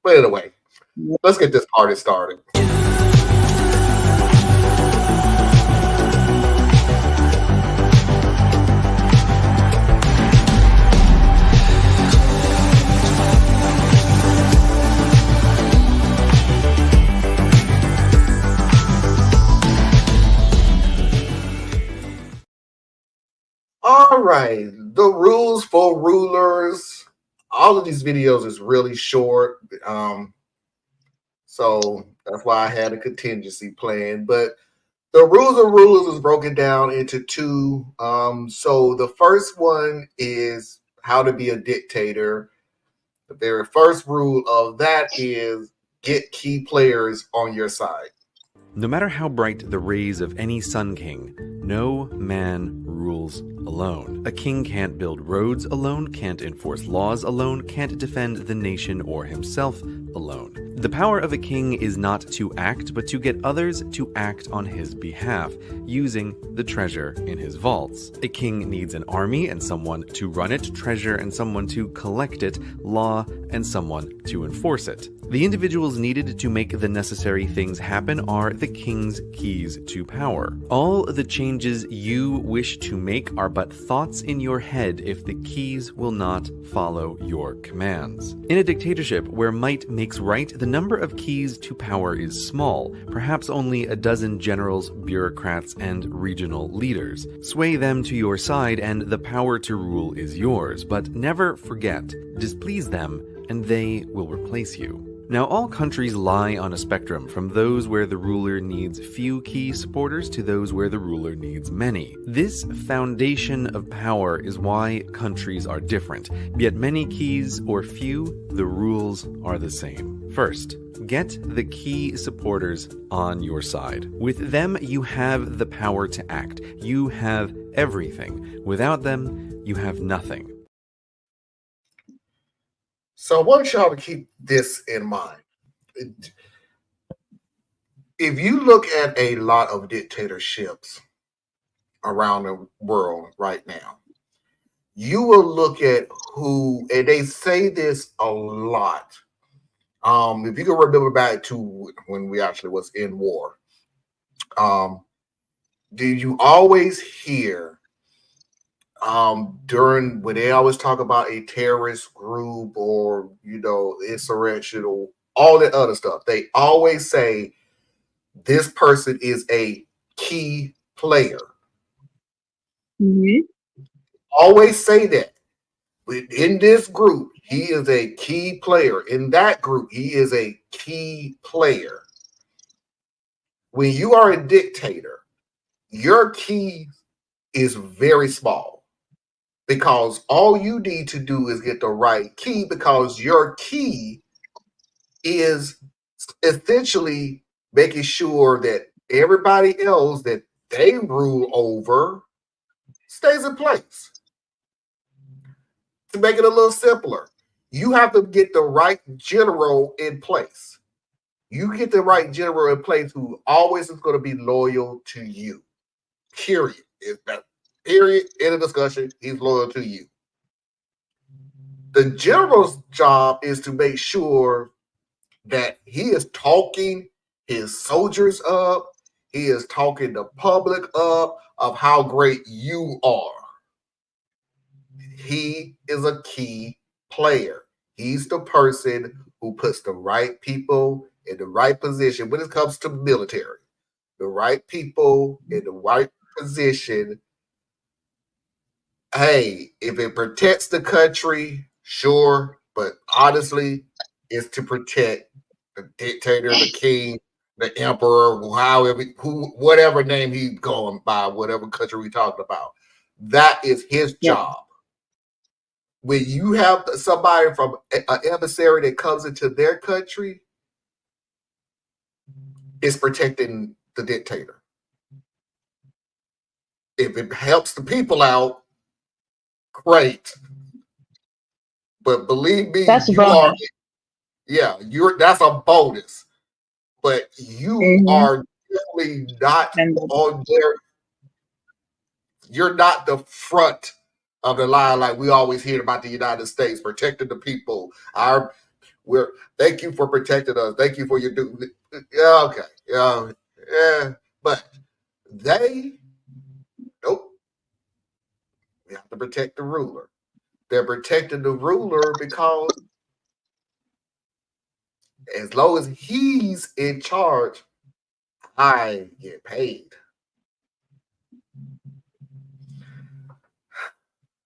But anyway, let's get this party started. All right, the rules for rulers. All of these videos is really short, so that's why I had a contingency plan. But the rules of rulers is broken down into two. So the first one is how to be a dictator. The very first rule of that is get key players on your side. No matter how bright the rays of any sun king, no man rules alone. A king can't build roads alone, can't enforce laws alone, can't defend the nation or himself alone. The power of a king is not to act, but to get others to act on his behalf, using the treasure in his vaults. A king needs an army and someone to run it, treasure and someone to collect it, law and someone to enforce it. The individuals needed to make the necessary things happen are the king's keys to power. All the changes you wish to make are but thoughts in your head if the keys will not follow your commands. In a dictatorship where might makes right, the number of keys to power is small, perhaps only a dozen generals, bureaucrats, and regional leaders. Sway them to your side and the power to rule is yours, but never forget, displease them and they will replace you. Now, all countries lie on a spectrum from those where the ruler needs few key supporters to those where the ruler needs many. This foundation of power is why countries are different, yet many keys or few, the rules are the same. First, get the key supporters on your side. With them, you have the power to act. You have everything. Without them, you have nothing. So I want y'all to keep this in mind. If you look at a lot of dictatorships around the world right now, you will look at who, and they say this a lot. If you can remember back to when we actually was in war, did you always hear during when they always talk about a terrorist group or insurrection or all that other stuff, they always say this person is a key player. Mm-hmm. Always say that. In this group, he is a key player. In that group, he is a key player. When you are a dictator, your key is very small because all you need to do is get the right key, because your key is essentially making sure that everybody else that they rule over stays in place. To make it a little simpler, you have to get the right general in place. You get the right general in place who always is going to be loyal to you. Period. Period. End of discussion. He's loyal to you. The general's job is to make sure that he is talking his soldiers up. He is talking the public up of how great you are. He is a key player. He's the person who puts the right people in the right position when it comes to military. The right people in the right position. Hey, if it protects the country, sure, but honestly, it's to protect the dictator, the king, the emperor, whatever name he's going by, whatever country we're talking about. That is his job. When you have somebody from an emissary that comes into their country, it's protecting the dictator. If it helps the people out, great. But believe me, that's a bonus. But you are definitely not on there. You're not the front of the line like we always hear about the United States protecting the people. Thank you for protecting us. Thank you for your yeah, okay. Yeah, but nope. We have to protect the ruler. They're protecting the ruler because as long as he's in charge, I get paid.